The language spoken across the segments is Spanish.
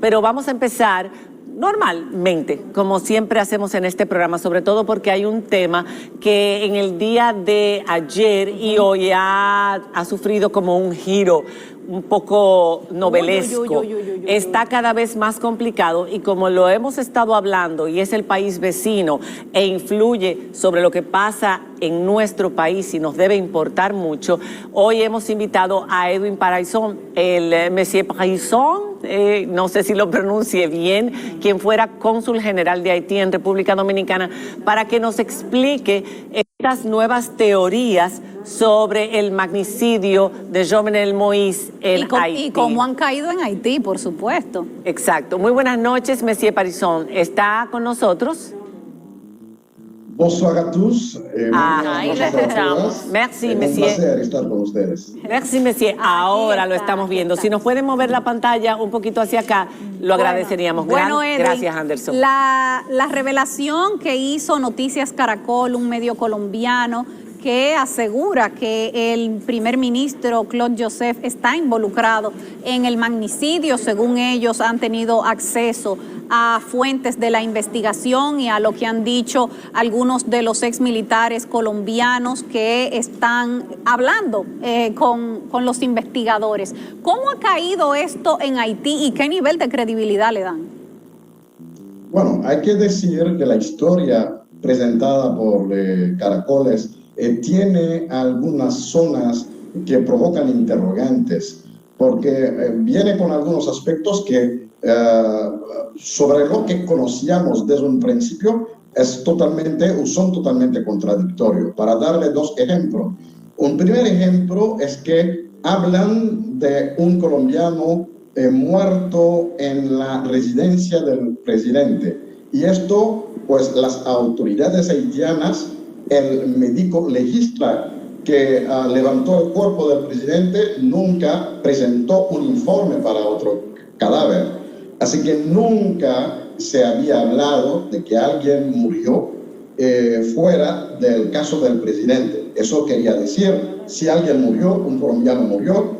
Pero vamos a empezar normalmente, como siempre hacemos en este programa, sobre todo porque hay un tema que en el día de ayer y hoy ha sufrido como un giro un poco novelesco. Está cada vez más complicado y como lo hemos estado hablando y es el país vecino e influye sobre lo que pasa en nuestro país y nos debe importar mucho, hoy hemos invitado a Edwin Paraison, el Monsieur Paraison, no sé si lo pronuncie bien, quien fuera cónsul general de Haití en República Dominicana, para que nos explique estas nuevas teorías sobre el magnicidio de Jovenel Moïse en Haití. Y cómo han caído en Haití, por supuesto. Exacto. Muy buenas noches, Monsieur Paraison. ¿Está con nosotros? Bonsoir a tous. Ahí lo escuchamos. Merci, Monsieur. Un placer estar con ustedes. Merci, Monsieur. Ahora lo estamos viendo. Si nos pueden mover la pantalla un poquito hacia acá, lo agradeceríamos. Edwin, Gracias, Anderson. La revelación que hizo Noticias Caracol, un medio colombiano, que asegura que el primer ministro Claude Joseph está involucrado en el magnicidio. Según ellos, han tenido acceso a fuentes de la investigación y a lo que han dicho algunos de los exmilitares colombianos que están hablando con los investigadores. ¿Cómo ha caído esto en Haití y qué nivel de credibilidad le dan? Bueno, hay que decir que la historia presentada por Caracoles tiene algunas zonas que provocan interrogantes, porque viene con algunos aspectos que sobre lo que conocíamos desde un principio son totalmente contradictorios. Para darle dos ejemplos. Un primer ejemplo es que hablan de un colombiano muerto en la residencia del presidente. Y esto, pues las autoridades haitianas, el médico legista que levantó el cuerpo del presidente nunca presentó un informe para otro cadáver. Así que nunca se había hablado de que alguien murió fuera del caso del presidente. Eso quería decir, si alguien murió, un colombiano murió,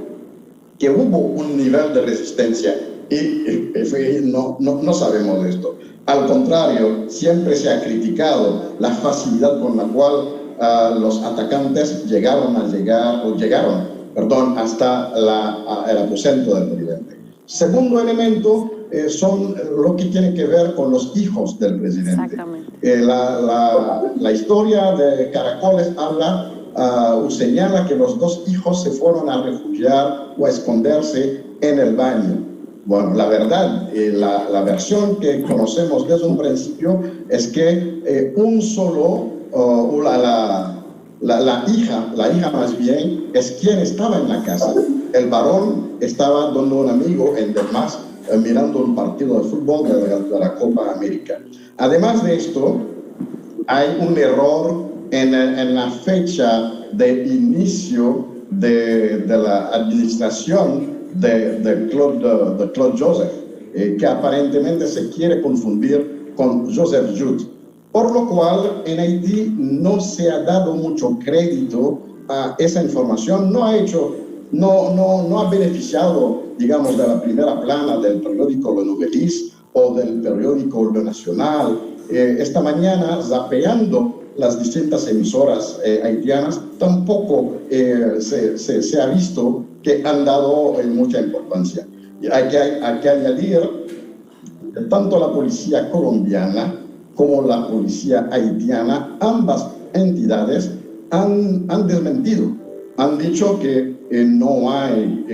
que hubo un nivel de resistencia. Y no sabemos de esto. Al contrario, siempre se ha criticado la facilidad con la cual los atacantes llegaron hasta el aposento del presidente. Segundo elemento son lo que tiene que ver con los hijos del presidente. Exactamente. La historia de Caracoles habla o señala que los dos hijos se fueron a refugiar o a esconderse en el baño. Bueno, la verdad, la versión que conocemos desde un principio es que la hija más bien, es quien estaba en la casa. El varón estaba donde un amigo en Delmas mirando un partido de fútbol de la Copa América. Además de esto, hay un error en la fecha de inicio de la administración de Claude Joseph, que aparentemente se quiere confundir con Joseph Jout. Por lo cual, en Haití no se ha dado mucho crédito a esa información, no ha beneficiado, digamos, de la primera plana del periódico Le Nouvelis o del periódico Le Nacional. Esta mañana, zapeando las distintas emisoras haitianas, tampoco se ha visto que han dado mucha importancia. Hay que añadir que tanto la policía colombiana como la policía haitiana, ambas entidades han desmentido, han dicho que no hay...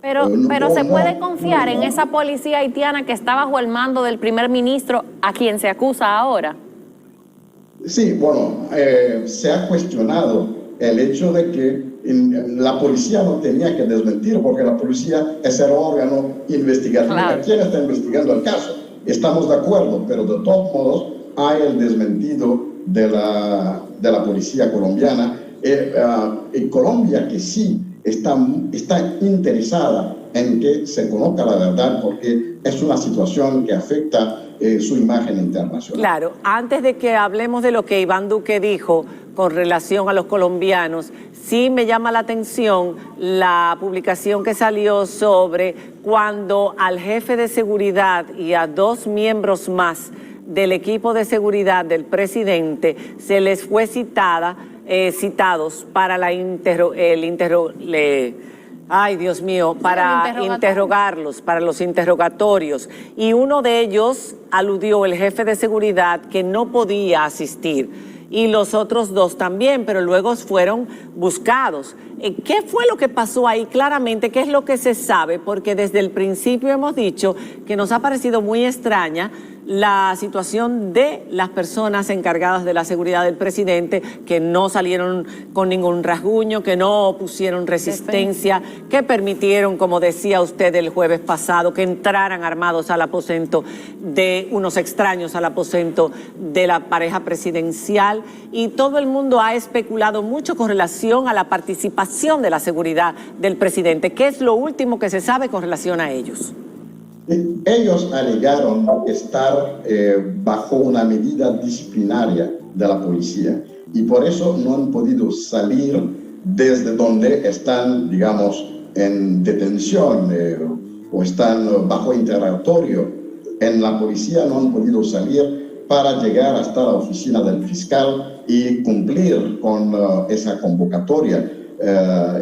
Pero se puede confiar en esa policía haitiana que está bajo el mando del primer ministro a quien se acusa ahora. Sí, bueno, se ha cuestionado el hecho de que la policía no tenía que desmentir, porque la policía es el órgano investigativo. Claro. ¿Quién está investigando el caso? Estamos de acuerdo, pero de todos modos hay el desmentido de la policía colombiana. En Colombia, que sí está interesada en que se conozca la verdad, porque es una situación que afecta su imagen internacional. Claro, antes de que hablemos de lo que Iván Duque dijo con relación a los colombianos, Sí me llama la atención la publicación que salió sobre cuando al jefe de seguridad y a 2 miembros más del equipo de seguridad del presidente se les fue citados para para interrogarlos, para los interrogatorios. Y uno de ellos aludió, el jefe de seguridad, que no podía asistir. Y los otros 2 también, pero luego fueron buscados. ¿Qué fue lo que pasó ahí claramente? ¿Qué es lo que se sabe? Porque desde el principio hemos dicho que nos ha parecido muy extraña la situación de las personas encargadas de la seguridad del presidente, que no salieron con ningún rasguño, que no pusieron resistencia, que permitieron, como decía usted el jueves pasado, que entraran armados al aposento de unos extraños, al aposento de la pareja presidencial. Y todo el mundo ha especulado mucho con relación a la participación de la seguridad del presidente. ¿Qué es lo último que se sabe con relación a ellos? Ellos alegaron estar bajo una medida disciplinaria de la policía y por eso no han podido salir desde donde están, digamos, en detención o están bajo interrogatorio en la policía. No han podido salir para llegar hasta la oficina del fiscal y cumplir con esa convocatoria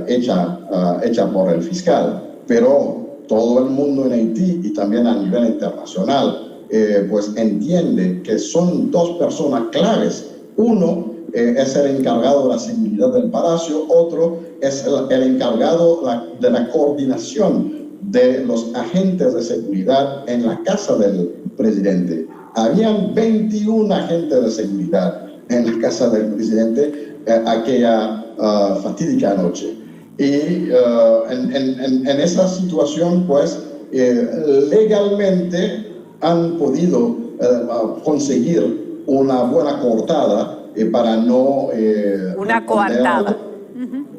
hecha por el fiscal. Pero todo el mundo en Haití y también a nivel internacional pues entiende que son 2 personas claves. Uno es el encargado de la seguridad del palacio, otro es el encargado de la coordinación de los agentes de seguridad en la casa del presidente. Habían 21 agentes de seguridad en la casa del presidente aquella fatídica noche. Y en esa situación, pues, legalmente han podido conseguir una buena coartada para no... una coartada.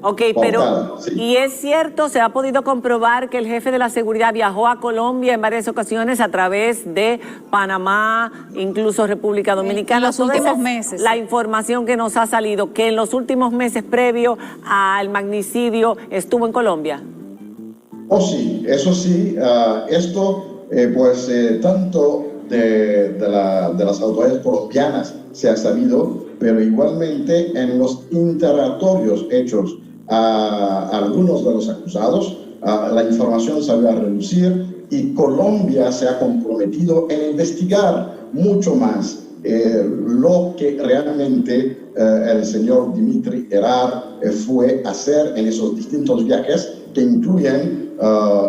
Ok, pero sí. ¿Y es cierto, se ha podido comprobar que el jefe de la seguridad viajó a Colombia en varias ocasiones a través de Panamá, incluso República Dominicana? En los últimos meses. La información que nos ha salido, que en los últimos meses previo al magnicidio estuvo en Colombia. Oh, sí, eso sí. Esto, tanto de las autoridades colombianas se ha sabido, pero igualmente en los interrogatorios hechos a algunos de los acusados, la información se va a reducir y Colombia se ha comprometido en investigar mucho más lo que realmente el señor Dimitri Herrera fue a hacer en esos distintos viajes que incluyen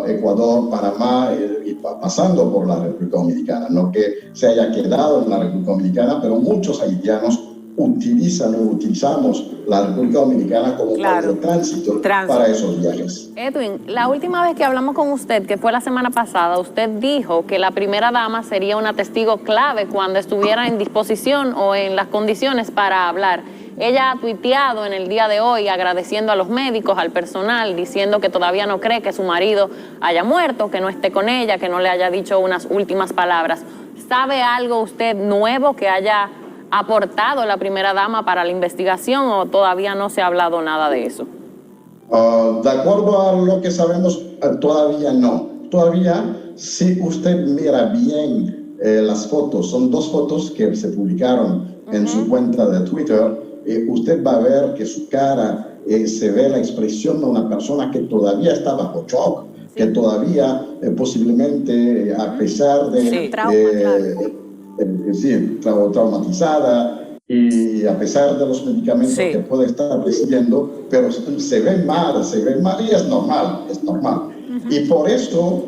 Ecuador, Panamá y pasando por la República Dominicana. No que se haya quedado en la República Dominicana, pero muchos haitianos utilizamos la República Dominicana como país de tránsito para esos viajes. Edwin, la última vez que hablamos con usted, que fue la semana pasada, usted dijo que la primera dama sería una testigo clave cuando estuviera en disposición o en las condiciones para hablar. Ella ha tuiteado en el día de hoy agradeciendo a los médicos, al personal, diciendo que todavía no cree que su marido haya muerto, que no esté con ella, que no le haya dicho unas últimas palabras. ¿Sabe algo usted nuevo que haya aportado la primera dama para la investigación o todavía no se ha hablado nada de eso? De acuerdo a lo que sabemos, todavía no. Todavía, si usted mira bien las fotos, son 2 fotos que se publicaron en su cuenta de Twitter, usted va a ver que su cara se ve la expresión de una persona que todavía está bajo shock, que todavía posiblemente, a pesar de... traumatizada y a pesar de los medicamentos que puede estar recibiendo, pero se ve mal y es normal. Y por eso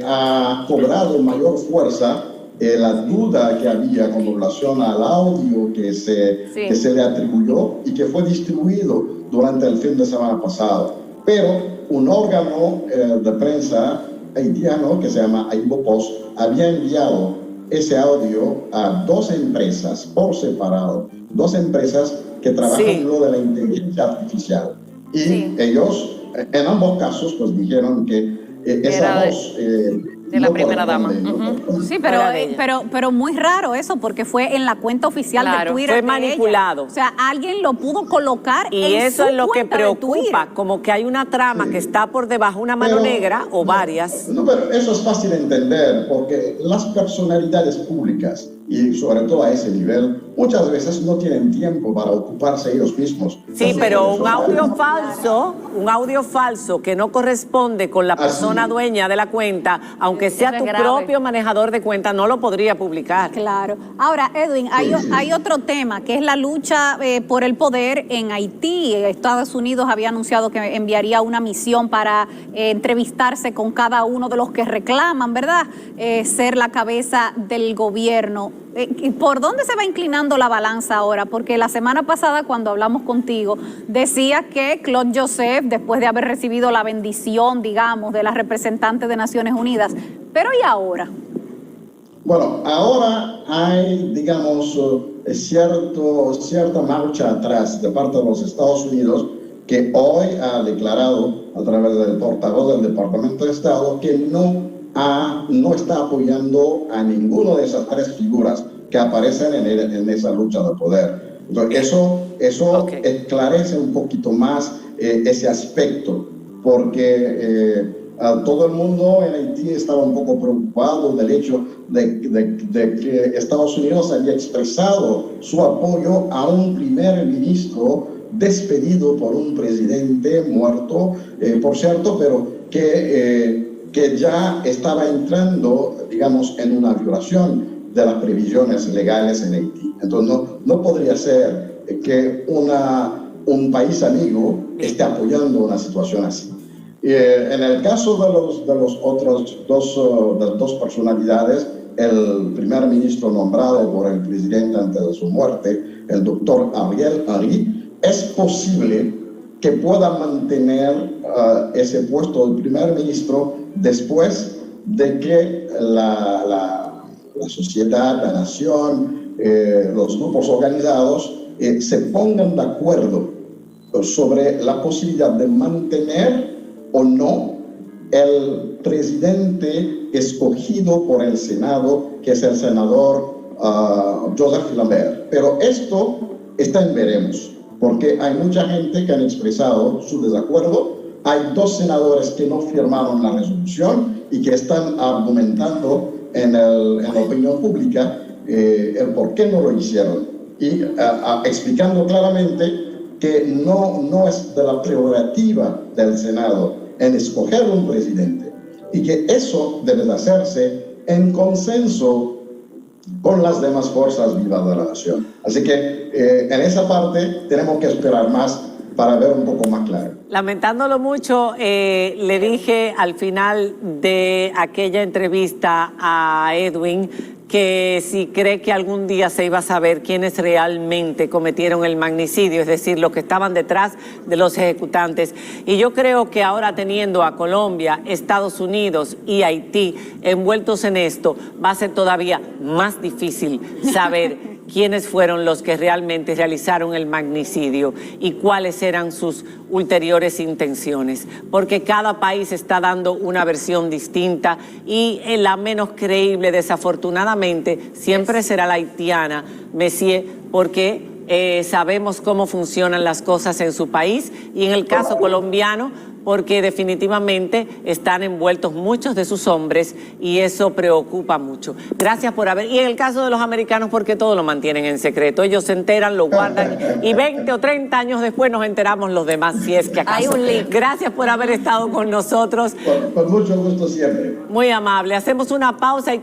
ha cobrado mayor fuerza la duda que había con relación al audio que se le atribuyó y que fue distribuido durante el fin de semana pasado. Pero un órgano de prensa haitiano que se llama Aibo Post había enviado ese audio a 2 empresas por separado, 2 empresas que trabajan en lo de la inteligencia artificial. Y ellos, en ambos casos, pues dijeron que esa voz De la no primera dama. corresponde, no corresponde. Sí, Fuera de ella. pero muy raro eso, porque fue en la cuenta oficial de Claro, Twitter fue de manipulado. ella. O sea, alguien lo pudo colocar Y en eso su es lo que cuenta de preocupa, Twitter. como que hay una trama que está por debajo, una mano Pero- negra o varias. No, pero eso es fácil de entender, porque las personalidades públicas, y sobre todo a ese nivel, muchas veces no tienen tiempo para ocuparse ellos mismos. Sí, de sus pero redes un audio falso que no corresponde con la Así. persona dueña de la cuenta, aunque sea Eso es tu grave. propio manejador de cuenta, no lo podría publicar. Claro. Ahora, Edwin, hay otro tema, que es la lucha por el poder en Haití. Estados Unidos había anunciado que enviaría una misión para entrevistarse con cada uno de los que reclaman, ¿verdad? Ser la cabeza del gobierno. ¿Por dónde se va inclinando la balanza ahora? Porque la semana pasada, cuando hablamos contigo, decía que Claude Joseph, después de haber recibido la bendición, digamos, de la representante de Naciones Unidas, pero ¿y ahora? Bueno, ahora hay, digamos, cierta marcha atrás de parte de los Estados Unidos, que hoy ha declarado a través del portavoz del Departamento de Estado que no está apoyando a ninguna de esas tres figuras que aparecen en esa lucha de poder. Entonces, eso Ok. esclarece un poquito más ese aspecto, porque todo el mundo en Haití estaba un poco preocupado del hecho de que Estados Unidos había expresado su apoyo a un primer ministro despedido por un presidente muerto, por cierto, pero que ya estaba entrando, digamos, en una violación de las previsiones legales en Haití. Entonces, no podría ser que un país amigo esté apoyando una situación así. En el caso de los otros dos personalidades, el primer ministro nombrado por el presidente antes de su muerte, el doctor Ariel Henry, es posible que pueda mantener ese puesto de primer ministro después de que la sociedad, la nación, los grupos organizados se pongan de acuerdo sobre la posibilidad de mantener o no el presidente escogido por el Senado, que es el senador Joseph Lambert. Pero esto está en veremos, porque hay mucha gente que han expresado su desacuerdo. Hay dos senadores que no firmaron la resolución y que están argumentando en la opinión pública el por qué no lo hicieron, y explicando claramente que no es de la prerrogativa del Senado en escoger un presidente, y que eso debe de hacerse en consenso con las demás fuerzas vivas de la nación. Así que en esa parte tenemos que esperar más para ver un poco más claro. Lamentándolo mucho, le dije al final de aquella entrevista a Edwin que si cree que algún día se iba a saber quiénes realmente cometieron el magnicidio, es decir, los que estaban detrás de los ejecutantes. Y yo creo que ahora, teniendo a Colombia, Estados Unidos y Haití envueltos en esto, va a ser todavía más difícil saber quiénes fueron los que realmente realizaron el magnicidio y cuáles eran sus ulteriores intenciones, porque cada país está dando una versión distinta, y la menos creíble, desafortunadamente, siempre será la haitiana, Messier, porque sabemos cómo funcionan las cosas en su país, y en el caso colombiano, porque definitivamente están envueltos muchos de sus hombres, y eso preocupa mucho. Gracias por haber... Y en el caso de los americanos, porque todo lo mantienen en secreto. Ellos se enteran, lo guardan, y 20 o 30 años después nos enteramos los demás, si es que acaso. Hay un leak. Gracias por haber estado con nosotros. Con mucho gusto siempre. Muy amable. Hacemos una pausa y